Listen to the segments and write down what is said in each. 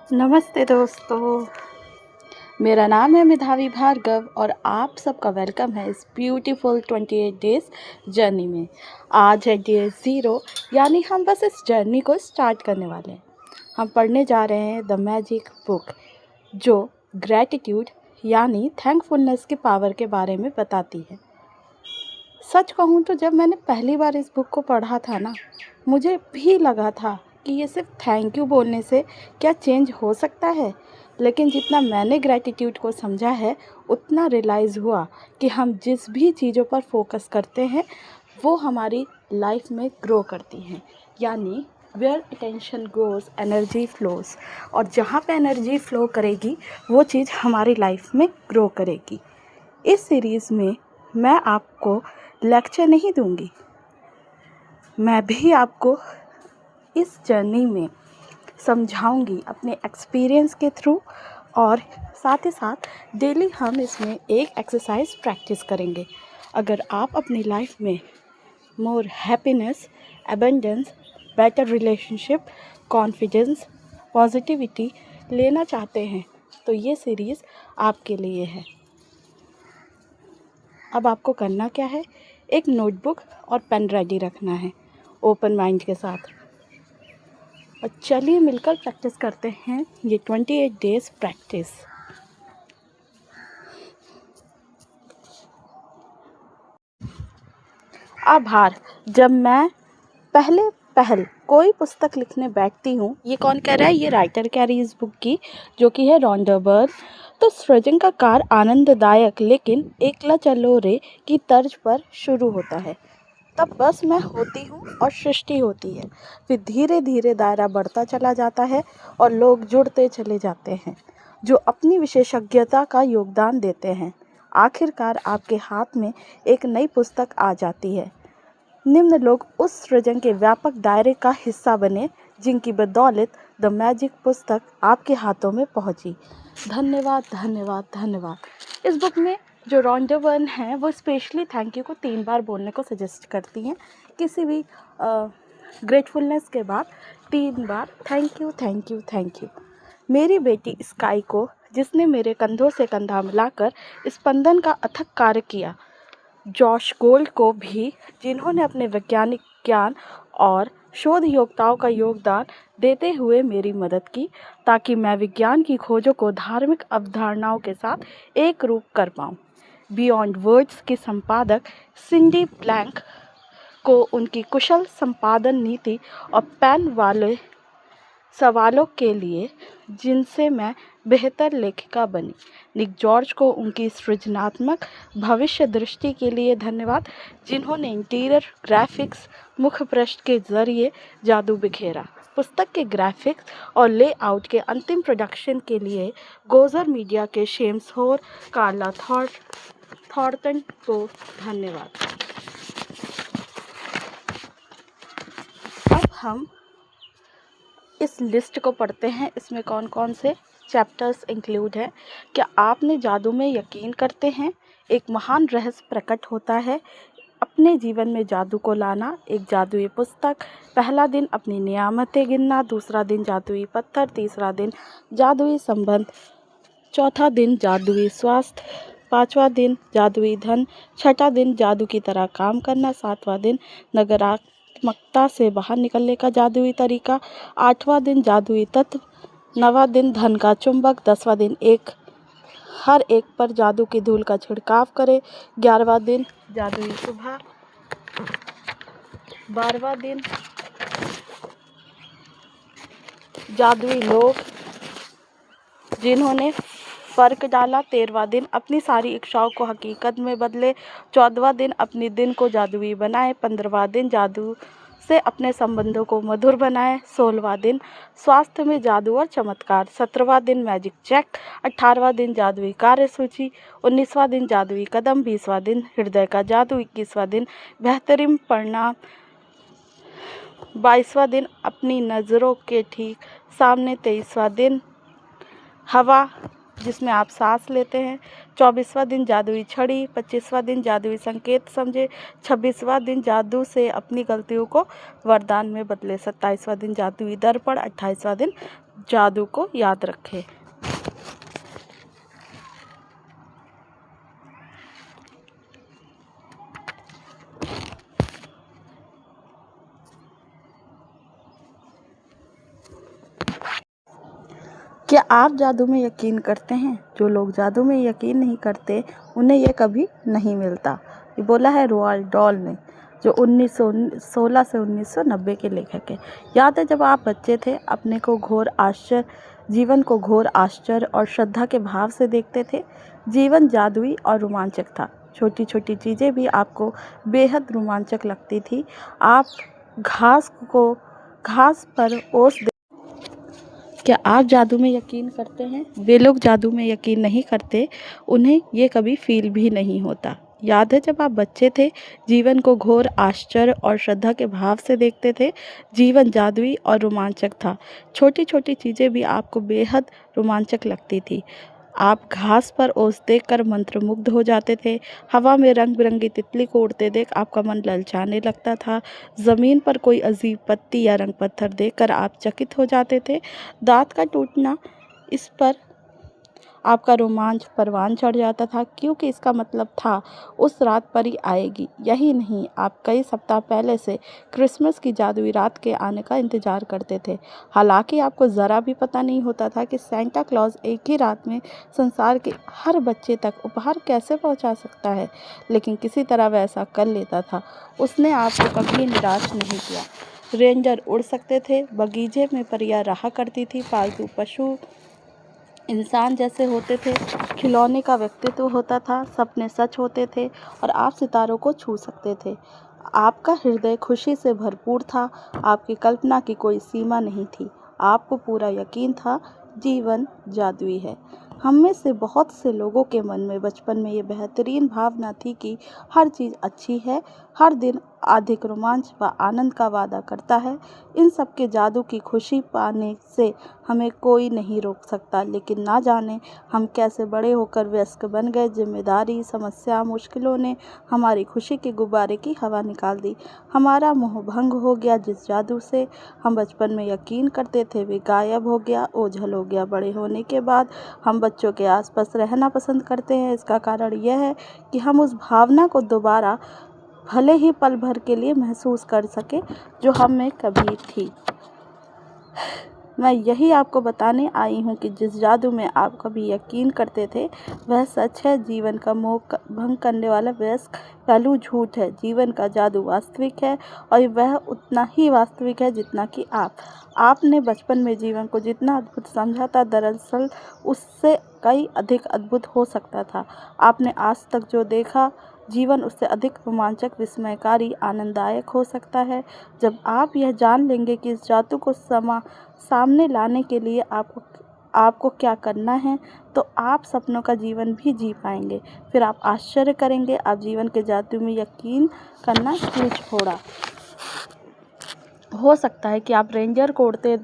नमस्ते दोस्तों। मेरा नाम है मेधावी भार्गव और आप सबका वेलकम है इस ब्यूटीफुल 28 डेज़ जर्नी में। आज है डे 0, यानी हम बस इस जर्नी को स्टार्ट करने वाले हैं। हम पढ़ने जा रहे हैं द मैजिक बुक, जो ग्रैटिट्यूड यानी थैंकफुलनेस की पावर के बारे में बताती है। सच कहूँ तो जब मैंने पहली बार इस बुक को पढ़ा था ना, मुझे भी लगा था कि ये सिर्फ थैंक यू बोलने से क्या चेंज हो सकता है। लेकिन जितना मैंने ग्रैटिट्यूड को समझा है, उतना रियलाइज़ हुआ कि हम जिस भी चीज़ों पर फोकस करते हैं वो हमारी लाइफ में ग्रो करती हैं। यानी where attention goes energy flows, और जहाँ पे एनर्जी फ्लो करेगी वो चीज़ हमारी लाइफ में ग्रो करेगी। इस सीरीज़ में मैं आपको लेक्चर नहीं दूंगी, मैं भी आपको इस जर्नी में समझाऊंगी अपने एक्सपीरियंस के थ्रू, और साथ ही साथ डेली हम इसमें एक एक्सरसाइज प्रैक्टिस करेंगे। अगर आप अपनी लाइफ में more happiness, abundance, better relationship, confidence, positivity लेना चाहते हैं तो ये सीरीज़ आपके लिए है। अब आपको करना क्या है, एक नोटबुक और पेन रेडी रखना है ओपन माइंड के साथ। और चलिए मिलकर प्रैक्टिस करते हैं ये 28 डेज़ प्रैक्टिस। आभार। जब मैं पहल कोई पुस्तक लिखने बैठती हूँ, ये कौन कह रहा है, ये राइटर कह रही है इस बुक की, जो कि है रॉन्डा बर्न। तो सृजन का कार्य आनंददायक लेकिन एकला चलोरे की तर्ज पर शुरू होता है। तब बस मैं होती हूँ और सृष्टि होती है। फिर धीरे धीरे दायरा बढ़ता चला जाता है और लोग जुड़ते चले जाते हैं जो अपनी विशेषज्ञता का योगदान देते हैं। आखिरकार आपके हाथ में एक नई पुस्तक आ जाती है। निम्न लोग उस सृजन के व्यापक दायरे का हिस्सा बने जिनकी बदौलत द मैजिक पुस्तक आपके हाथों में पहुंची। धन्यवाद धन्यवाद धन्यवाद। इस बुक में जो रॉन्डा बर्न है वो स्पेशली थैंक यू को 3 बार बोलने को सजेस्ट करती हैं। किसी भी ग्रेटफुलनेस के बाद 3 बार thank you thank you thank you. मेरी बेटी स्काई को, जिसने मेरे कंधों से कंधा मिलाकर स्पंदन का अथक कार्य किया। जॉश गोल्ड को भी, जिन्होंने अपने वैज्ञानिक ज्ञान और शोध योग्यताओं का योगदान देते हुए मेरी मदद की ताकि मैं विज्ञान की खोजों को धार्मिक अवधारणाओं के साथ एक रूप कर पाऊँ। बियॉन्ड वर्ड्स के संपादक सिंडी ब्लैंक को उनकी कुशल संपादन नीति और पेन वाले सवालों के लिए जिनसे मैं बेहतर लेखिका बनी। निक जॉर्ज को उनकी सृजनात्मक भविष्य दृष्टि के लिए धन्यवाद, जिन्होंने इंटीरियर ग्राफिक्स मुख्य पृष्ठ के जरिए जादू बिखेरा। पुस्तक के ग्राफिक्स और लेआउट के अंतिम प्रोडक्शन के लिए गोजर मीडिया के शेम्स होर कार्ला थॉर्टन को धन्यवाद। अब हम इस लिस्ट को पढ़ते हैं। इसमें कौन कौन से चैप्टर्स इंक्लूड हैं। क्या आपने जादू में यकीन करते हैं? एक महान रहस्य प्रकट होता है। अपने जीवन में जादू को लाना। एक जादुई पुस्तक। पहला दिन अपनी नियामतें गिनना। दूसरा दिन जादुई पत्थर। तीसरा दिन जादुई संबंध। चौथा दिन जादुई स्वास्थ्य। पांचवा दिन जादुई धन। छठा दिन जादू की तरह काम करना। सातवां दिन नकारात्मकता से बाहर निकलने का जादुई तरीका। आठवां दिन जादुई तत्व। नवां दिन धन का चुंबक। 10वां दिन हर एक पर जादू की धूल का छिड़काव करे। 11वां दिन जादुई सुबह। 12वां दिन जादुई लोग जिन्होंने फर्क डाला। 13वां दिन अपनी सारी इच्छाओं को हकीकत में बदले। 14वां दिन अपने दिन को जादुई बनाए। 15वां दिन जादू से अपने संबंधों को मधुर बनाए। 16वां दिन स्वास्थ्य में जादू और चमत्कार। 17वां दिन मैजिक चेक। 18वां दिन जादुई कार्यसूची। 19वां दिन जादुई कदम। 20वां दिन हृदय का जादू। 21वां दिन बेहतरीन परिणाम। 22वां दिन अपनी नज़रों के ठीक सामने। 23वां दिन हवा जिसमें आप सांस लेते हैं। 24वां दिन जादुई छड़ी। 25वां दिन जादुई संकेत समझे। 26वां दिन जादू से अपनी गलतियों को वरदान में बदले। 27वां दिन जादुई दर्पण। 28वां दिन जादू को याद रखें। क्या आप जादू में यकीन करते हैं? जो लोग जादू में यकीन नहीं करते उन्हें यह कभी नहीं मिलता। ये बोला है रोआल्ड डॉल ने, जो 1916 से 1990 के लेखक है। याद है जब आप बच्चे थे, जीवन को घोर आश्चर्य और श्रद्धा के भाव से देखते थे। जीवन जादुई और रोमांचक था। छोटी छोटी चीज़ें भी आपको बेहद रोमांचक लगती थी। आप घास पर ओस। क्या आप जादू में यकीन करते हैं? वे लोग जादू में यकीन नहीं करते, उन्हें ये कभी फील भी नहीं होता। याद है जब आप बच्चे थे, जीवन को घोर आश्चर्य और श्रद्धा के भाव से देखते थे। जीवन जादुई और रोमांचक था। छोटी छोटी चीज़ें भी आपको बेहद रोमांचक लगती थी। आप घास पर ओस देखकर मंत्रमुग्ध हो जाते थे। हवा में रंग बिरंगी तितली को उड़ते देख आपका मन ललचाने लगता था। ज़मीन पर कोई अजीब पत्ती या रंग पत्थर देखकर आप चकित हो जाते थे। दांत का टूटना, इस पर आपका रोमांच परवान चढ़ जाता था, क्योंकि इसका मतलब था उस रात परी आएगी। यही नहीं, आप कई सप्ताह पहले से क्रिसमस की जादुई रात के आने का इंतजार करते थे। हालांकि आपको ज़रा भी पता नहीं होता था कि सेंटा क्लॉज एक ही रात में संसार के हर बच्चे तक उपहार कैसे पहुंचा सकता है, लेकिन किसी तरह वह ऐसा कर लेता था। उसने आपको कभी निराश नहीं किया। रेंजर उड़ सकते थे, बगीचे में परियां रहा करती थी, पालतू पशु इंसान जैसे होते थे, खिलौने का व्यक्तित्व होता था, सपने सच होते थे और आप सितारों को छू सकते थे। आपका हृदय खुशी से भरपूर था। आपकी कल्पना की कोई सीमा नहीं थी। आपको पूरा यकीन था जीवन जादुई है। हम में से बहुत से लोगों के मन में बचपन में ये बेहतरीन भावना थी कि हर चीज़ अच्छी है, हर दिन अधिक रोमांच व आनंद का वादा करता है। इन सब के जादू की खुशी पाने से हमें कोई नहीं रोक सकता, लेकिन ना जाने हम कैसे बड़े होकर वयस्क बन गए। जिम्मेदारी, समस्या, मुश्किलों ने हमारी खुशी के गुब्बारे की हवा निकाल दी। हमारा मोह भंग हो गया। जिस जादू से हम बचपन में यकीन करते थे वे गायब हो गया, ओझल हो गया। बड़े होने के बाद हम बच्चों के आसपास रहना पसंद करते हैं। इसका कारण यह है कि हम उस भावना को दोबारा, भले ही पल भर के लिए, महसूस कर सके जो हम में कभी थी। मैं यही आपको बताने आई हूँ कि जिस जादू में आप कभी यकीन करते थे वह सच है। जीवन का मोह भंग करने वाला वयस्क पहलू झूठ है। जीवन का जादू वास्तविक है और वह उतना ही वास्तविक है जितना कि आपने बचपन में जीवन को जितना अद्भुत समझा था, दरअसल उससे कई अधिक अद्भुत हो सकता था। आपने आज तक जो देखा, जीवन उससे अधिक रोमांचक, विस्मयकारी, आनंददायक हो सकता है। जब आप यह जान लेंगे कि इस जादू को सामने लाने के लिए आपको क्या करना है, तो आप सपनों का जीवन भी जी पाएंगे। फिर आप आश्चर्य करेंगे, आप जीवन के जादू में यकीन करना क्यों छोड़ा। हो सकता है कि आप रेंजर को उड़ते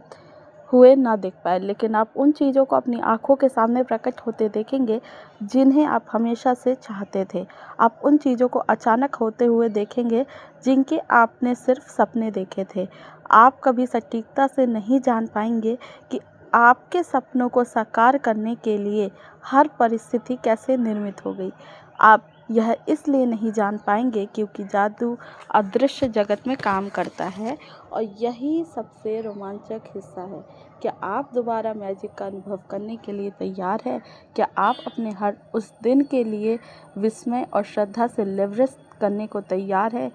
हुए ना देख पाए, लेकिन आप उन चीज़ों को अपनी आंखों के सामने प्रकट होते देखेंगे जिन्हें आप हमेशा से चाहते थे। आप उन चीज़ों को अचानक होते हुए देखेंगे जिनके आपने सिर्फ सपने देखे थे। आप कभी सटीकता से नहीं जान पाएंगे कि आपके सपनों को साकार करने के लिए हर परिस्थिति कैसे निर्मित हो गई। आप यह इसलिए नहीं जान पाएंगे क्योंकि जादू अदृश्य जगत में काम करता है और यही सबसे रोमांचक हिस्सा है। क्या आप दोबारा मैजिक का अनुभव करने के लिए तैयार हैं? क्या आप अपने हर उस दिन के लिए विस्मय और श्रद्धा से लेवरेज करने को तैयार हैं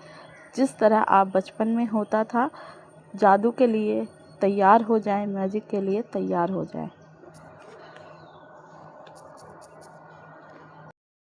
जिस तरह आप बचपन में होता था? जादू के लिए तैयार हो जाएं, मैजिक के लिए तैयार हो जाएं।